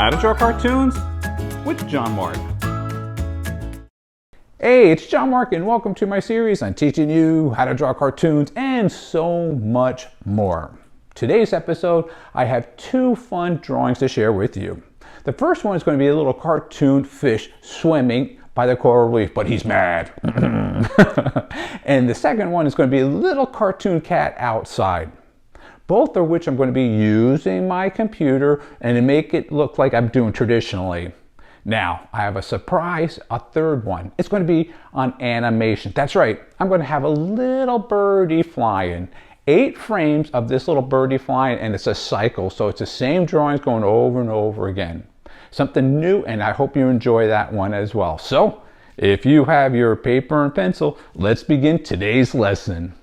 How to Draw Cartoons with John-Marc. Hey, it's John-Marc and welcome to my series on teaching you how to draw cartoons and so much more. Today's episode, I have two fun drawings to share with you. The first one is going to be a little cartoon fish swimming by the coral reef, but he's mad. And the second one is going to be a little cartoon cat outside. Both of which I'm going to be using my computer and to make it look like I'm doing traditionally. Now, I have a surprise, a third one. It's going to be on animation. That's right, I'm going to have a little birdie flying. 8 frames of this little birdie flying, and it's a cycle, so it's the same drawings going over and over again. Something new, and I hope you enjoy that one as well. So, if you have your paper and pencil, let's begin today's lesson.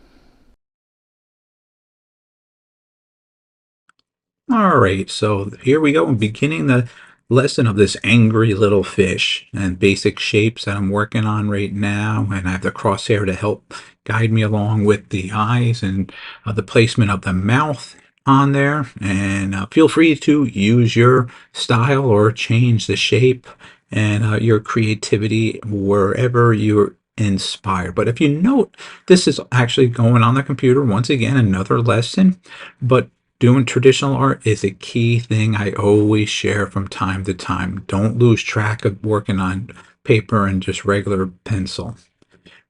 All right, so here we go. I'm beginning the lesson of this angry little fish and basic shapes that I'm working on right now. And I have the crosshair to help guide me along with the eyes and the placement of the mouth on there. And feel free to use your style or change the shape and your creativity wherever you're inspired. But if you note, this is actually going on the computer. Once again, another lesson, but doing traditional art is a key thing I always share from time to time. Don't lose track of working on paper and just regular pencil.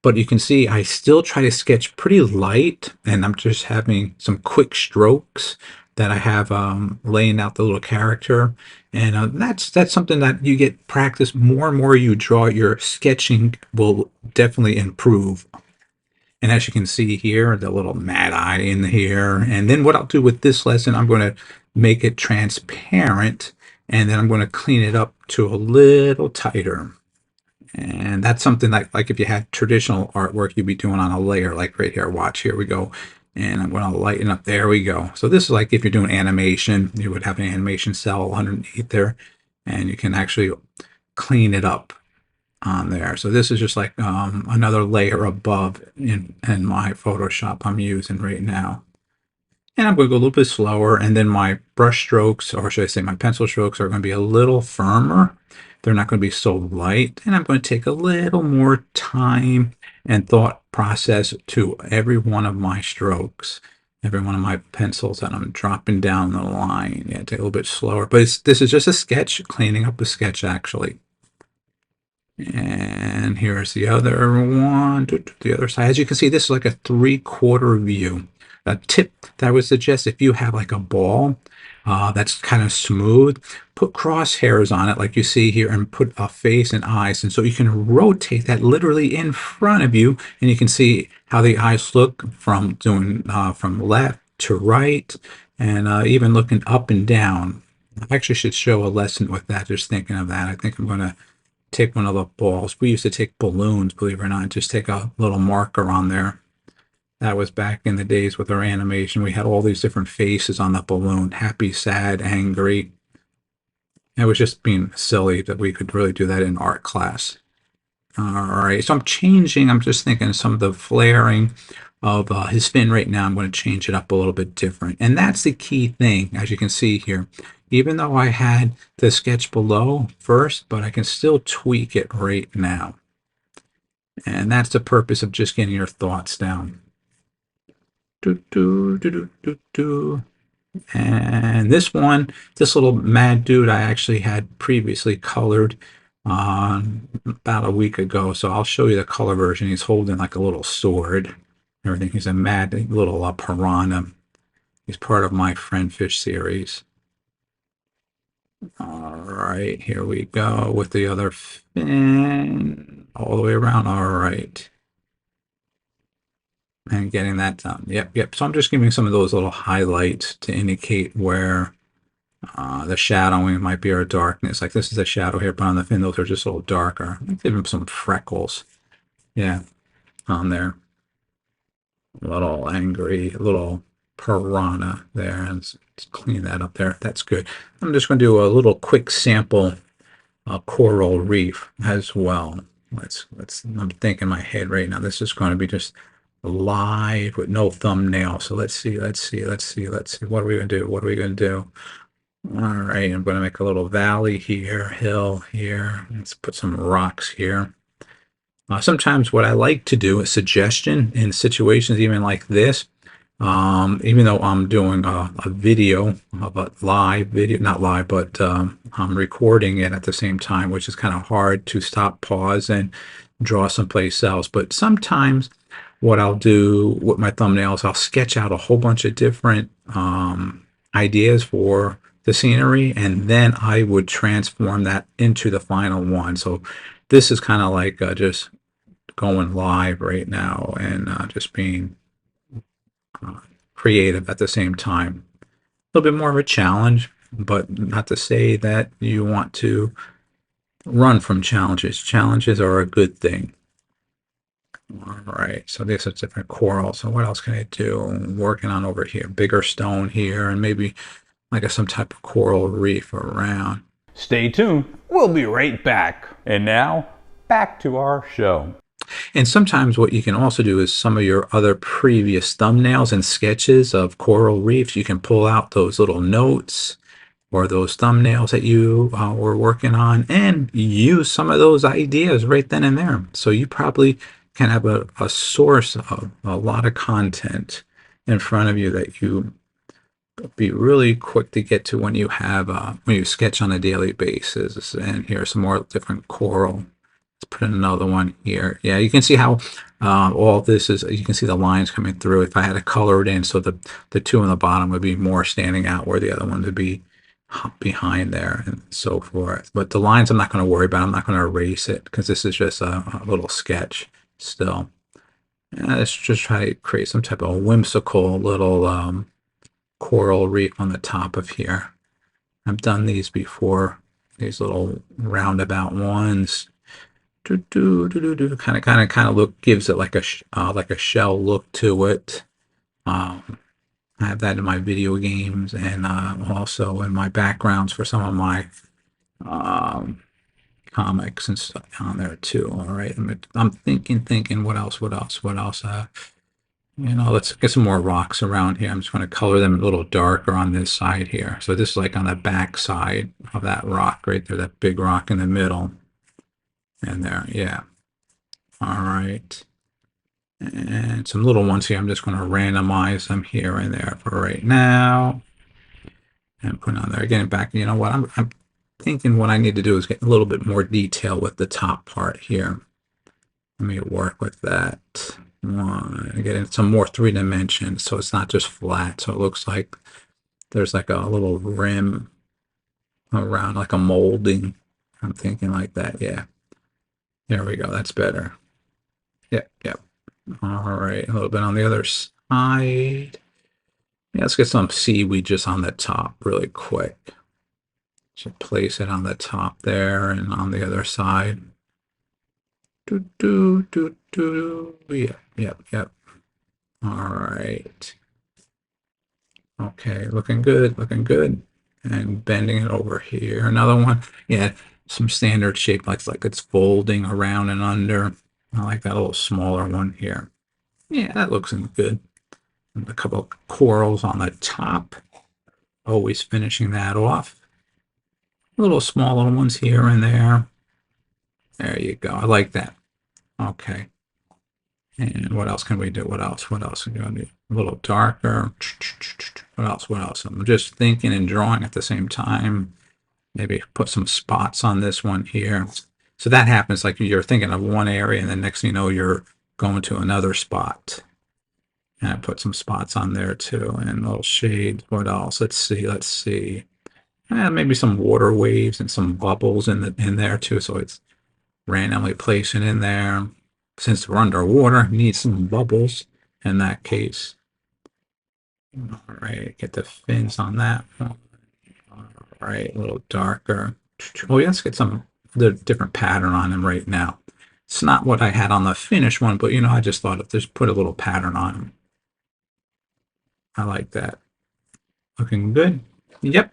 But you can see I still try to sketch pretty light, and I'm just having some quick strokes that I have laying out the little character. And that's something that you get practice more and more you draw, your sketching will definitely improve. And as you can see here, the little mad eye in here. And then what I'll do with this lesson, I'm going to make it transparent, and then I'm going to clean it up to a little tighter. And that's something like if you had traditional artwork, you'd be doing on a layer, like right here. Watch, here we go. And I'm going to lighten up. There we go. So this is like if you're doing animation, you would have an animation cell underneath there, and you can actually clean it up on there. So this is just like another layer above in my Photoshop I'm using right now. And I'm going to go a little bit slower, and then my brush strokes, or should I say my pencil strokes, are going to be a little firmer. They're not going to be so light, and I'm going to take a little more time and thought process to every one of my strokes, every one of my pencils that I'm dropping down the line. Yeah, take a little bit slower, but this is just a sketch, cleaning up a sketch actually. And here's the other one, the other side. As you can see, this is like a 3/4 view. A tip that I would suggest, if you have like a ball that's kind of smooth, put crosshairs on it like you see here, and put a face and eyes. And so you can rotate that literally in front of you, and you can see how the eyes look from doing from left to right, and even looking up and down. I actually should show a lesson with that, just thinking of that. I think I'm going to take one of the balls. We used to take balloons, believe it or not, just take a little marker on there. That was back in the days with our animation. We had all these different faces on the balloon: happy, sad, angry. It was just being silly that we could really do that in art class. All right, so I'm just thinking some of the flaring of his fin right now. I'm going to change it up a little bit different. And that's the key thing, as you can see here. Even though I had the sketch below first, but I can still tweak it right now. And that's the purpose of just getting your thoughts down. And this one, this little mad dude, I actually had previously colored about a week ago. So I'll show you the color version. He's holding like a little sword. Everything. He's a mad little piranha. He's part of my Friend Fish series. All right, here we go with the other fin all the way around. All right. And getting that done. Yep. So I'm just giving some of those little highlights to indicate where the shadowing might be, or darkness. Like this is a shadow here, but on the fin, those are just a little darker. Give him some freckles. Yeah, on there. A little angry, a little piranha there, and let's clean that up there. That's good. I'm just going to do a little quick sample coral reef as well. I'm thinking in my head right now, this is going to be just live with no thumbnail. So let's see. What are we going to do? All right, I'm going to make a little valley here, hill here. Let's put some rocks here. Sometimes what I like to do, a suggestion in situations even like this, even though I'm doing a video of a live video, not live, but I'm recording it at the same time, which is kind of hard to stop, pause, and draw someplace else. But sometimes what I'll do with my thumbnails, I'll sketch out a whole bunch of different ideas for the scenery, and then I would transform that into the final one. So this is kind of like just going live right now and just being creative at the same time. A little bit more of a challenge, but not to say that you want to run from challenges. Challenges are a good thing. All right, so these are different corals. So what else can I do? I'm working on over here, bigger stone here, and maybe like some type of coral reef around. Stay tuned. We'll be right back. And now, back to our show. And sometimes what you can also do is some of your other previous thumbnails and sketches of coral reefs, you can pull out those little notes or those thumbnails that you were working on and use some of those ideas right then and there. So you probably can have a source of a lot of content in front of you that you be really quick to get to when you have when you sketch on a daily basis. And here are some more different coral. Let's put in another one here. Yeah, you can see how all this is, you can see the lines coming through. If I had to color it in, so the two on the bottom would be more standing out where the other one would be behind there and so forth. But the lines I'm not going to worry about. I'm not going to erase it because this is just a little sketch still. And let's just try to create some type of whimsical little coral reef on the top of here. I've done these before, these little roundabout ones. Kind of look, gives it like a shell look to it. I have that in my video games and also in my backgrounds for some of my comics and stuff on there too. All right, I'm thinking, what else? Let's get some more rocks around here. I'm just going to color them a little darker on this side here. So this is like on the back side of that rock right there, that big rock in the middle. And there, yeah. All right. And some little ones here. I'm just going to randomize them here and there for right now. And put on there again. Back, you know what? I'm thinking what I need to do is get a little bit more detail with the top part here. Let me work with that. Get in some more 3 dimensions, so it's not just flat. So it looks like there's like a little rim around, like a molding. I'm thinking like that. Yeah. There we go. That's better. Yep. All right. A little bit on the other side. Yeah, let's get some seaweed just on the top really quick. Should place it on the top there and on the other side. Yep. All right. Okay, looking good. And bending it over here. Another one. Yeah, some standard shape, like it's folding around and under. I like that little smaller one here. Yeah, that looks good. And a couple of corals on the top. Always finishing that off. Little smaller ones here and there. There you go. I like that. Okay. And what else can we do? What else? What else? We're going to do a little darker. What else? What else? I'm just thinking and drawing at the same time. Maybe put some spots on this one here. So that happens like you're thinking of one area and then next thing you know, you're going to another spot. And I put some spots on there too and little shades. What else? Let's see. Maybe some water waves and some bubbles in there too. So it's randomly placing in there. Since we're underwater, need some bubbles in that case. All right, get the fins on that one. All right, a little darker. Oh, yeah, let's get some the different pattern on them right now. It's not what I had on the finished one, but I just thought of just put a little pattern on them. I like that. Looking good. Yep.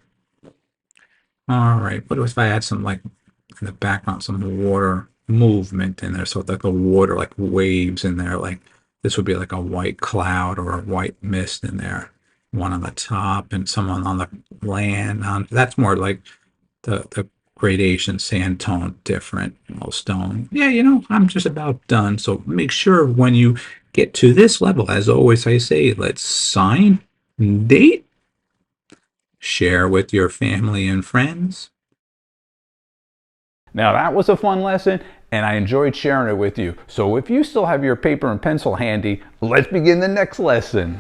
All right. What if I add some, like, in the background, some water movement in there? So like a water, like waves in there. Like this would be like a white cloud or a white mist in there. one on the top and someone on the land. That's more like the gradation, sand tone, different, stone. Yeah, I'm just about done. So make sure when you get to this level, as always I say, let's sign, date, share with your family and friends. Now that was a fun lesson, and I enjoyed sharing it with you. So if you still have your paper and pencil handy, let's begin the next lesson.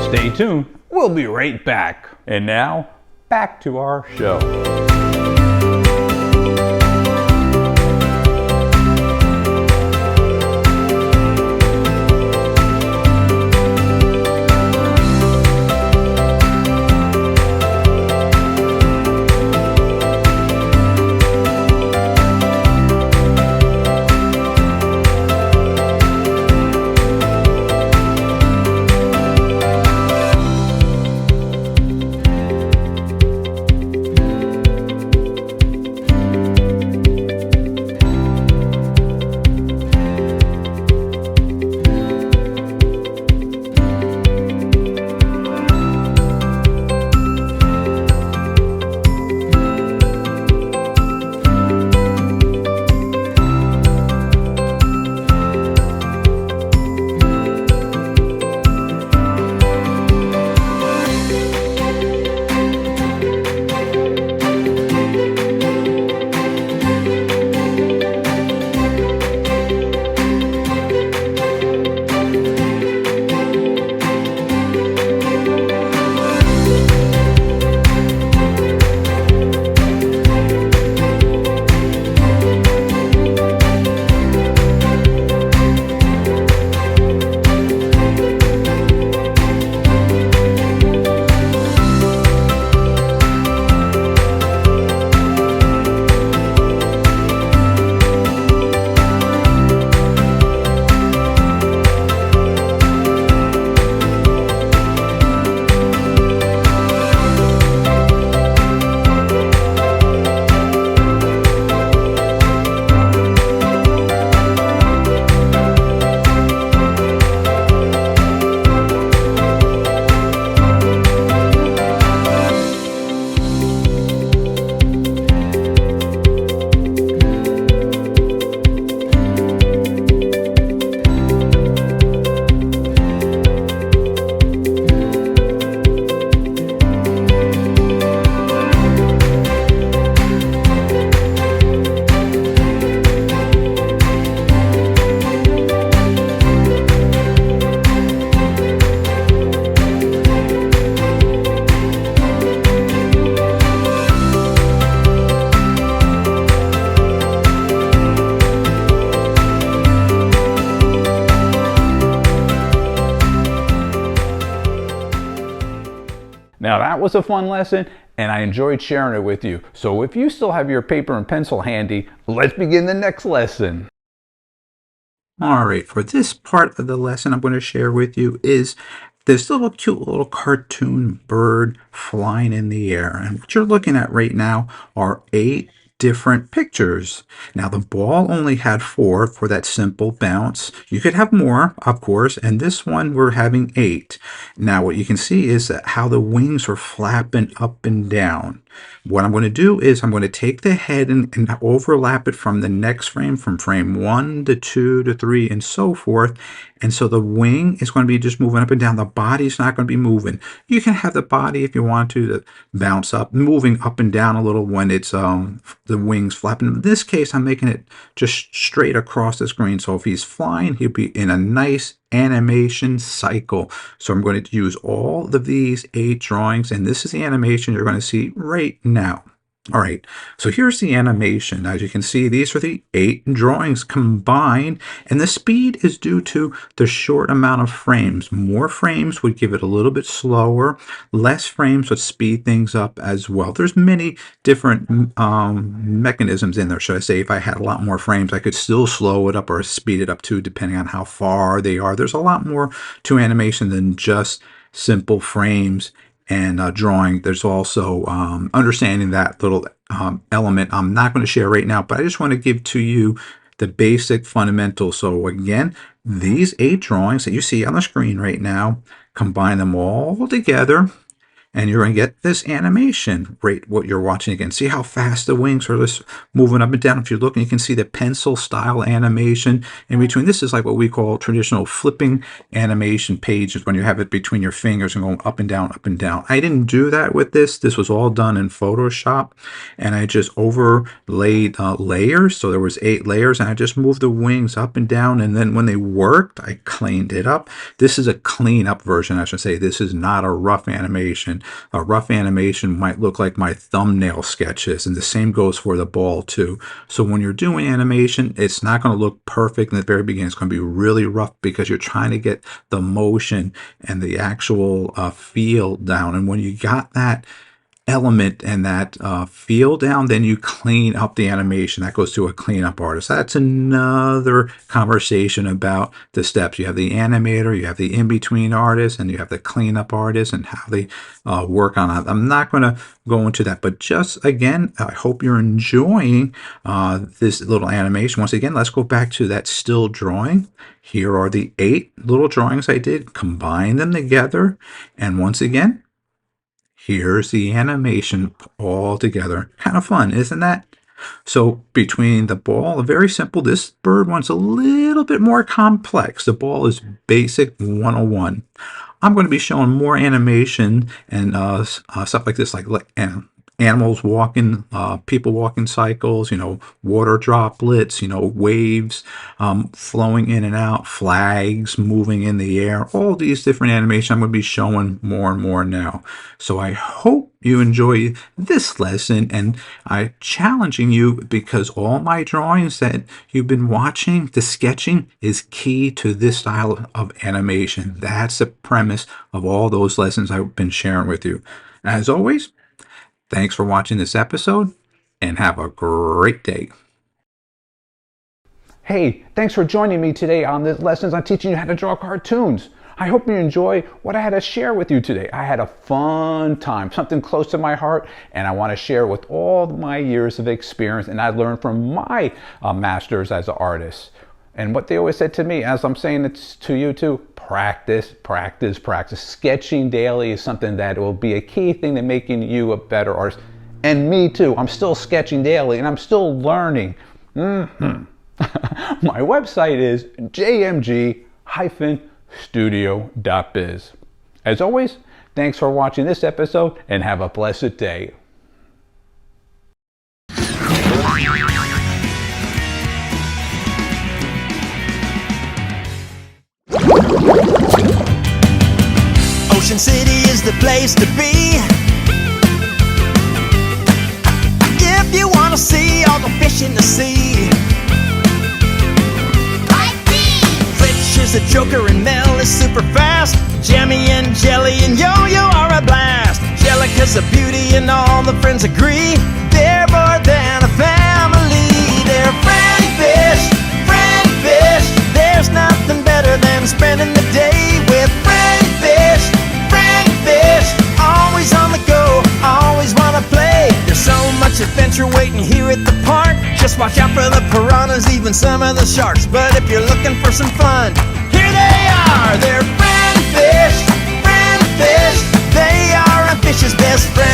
Stay tuned, we'll be right back. And now, back to our show. Now that was a fun lesson, and I enjoyed sharing it with you. So if you still have your paper and pencil handy, let's begin the next lesson. All right, for this part of the lesson I'm going to share with you is this little cute little cartoon bird flying in the air. And what you're looking at right now are 8 different pictures. Now the ball only had 4 for that simple bounce. You could have more, of course, and this one we're having 8. Now what you can see is that how the wings are flapping up and down. What I'm going to do is I'm going to take the head and overlap it from the next frame, from frame 1 to 2 to 3 and so forth. And so the wing is going to be just moving up and down. The body's not going to be moving. You can have the body, if you want to bounce up, moving up and down a little when it's the wings flapping. In this case, I'm making it just straight across the screen. So if he's flying, he'll be in a nice animation cycle. So I'm going to use all of these 8 drawings, and this is the animation you're going to see right now. All right, so here's the animation. As you can see, these are the 8 drawings combined, and the speed is due to the short amount of frames. More frames would give it a little bit slower. Less frames would speed things up as well. There's many different mechanisms in there, should I say. If I had a lot more frames, I could still slow it up or speed it up too, depending on how far they are. There's a lot more to animation than just simple frames and drawing. There's also understanding that little element I'm not going to share right now, but I just want to give to you the basic fundamentals. So again, these 8 drawings that you see on the screen right now, combine them all together, and you're going to get this animation, right, what you're watching again. See how fast the wings are just moving up and down. If you're looking, you can see the pencil style animation in between. This is like what we call traditional flipping animation pages, when you have it between your fingers and going up and down, up and down. I didn't do that with this. This was all done in Photoshop, and I just overlaid layers. So there was 8 layers, and I just moved the wings up and down, and then when they worked, I cleaned it up. This is a clean up version, I should say. This is not a rough animation. A rough animation might look like my thumbnail sketches, and the same goes for the ball too. So when you're doing animation, it's not going to look perfect in the very beginning. It's going to be really rough because you're trying to get the motion and the actual feel down. And when you got that element and that feel down, then you clean up the animation. That goes to a cleanup artist. That's another conversation about the steps. You have the animator, you have the in-between artist, and you have the cleanup artist and how they work on it. I'm not going to go into that, but just again, I hope you're enjoying this little animation. Once again, let's go back to that still drawing. Here are the 8 little drawings I did. Combine them together, and once again, here's the animation all together. Kind of fun, isn't that? So between the ball, very simple. This bird one's a little bit more complex. The ball is basic 101. I'm going to be showing more animation and stuff like this, like animals walking, people walking cycles, water droplets, waves flowing in and out, flags moving in the air, all these different animations I'm going to be showing more and more now. So I hope you enjoy this lesson, and I'm challenging you because all my drawings that you've been watching, the sketching is key to this style of animation. That's the premise of all those lessons I've been sharing with you. As always, thanks for watching this episode, and have a great day. Hey, thanks for joining me today on this lessons on teaching you how to draw cartoons. I hope you enjoy what I had to share with you today. I had a fun time, something close to my heart, and I want to share with all my years of experience and I learned from my masters as an artist. And what they always said to me, as I'm saying it to you too, practice, practice, practice. Sketching daily is something that will be a key thing to making you a better artist. And me too. I'm still sketching daily and I'm still learning. My website is jmg-studio.biz. As always, thanks for watching this episode and have a blessed day. Ocean City is the place to be. If you want to see all the fish in the sea. Rich is a joker and Mel is super fast. Jemmy and Jelly and Yo-Yo are a blast. 'cause the beauty and all the friends agree they're more than a family. They're friendly fish, friendly fish. There's nothing better than spending the day with friendly fish, friendly fish. Always on the go, always wanna play. There's so much adventure waiting here at the park. Just watch out for the piranhas, even some of the sharks. But if you're looking for some fun, here they are. They're friendly fish, friendly fish. They are a fish's best friend.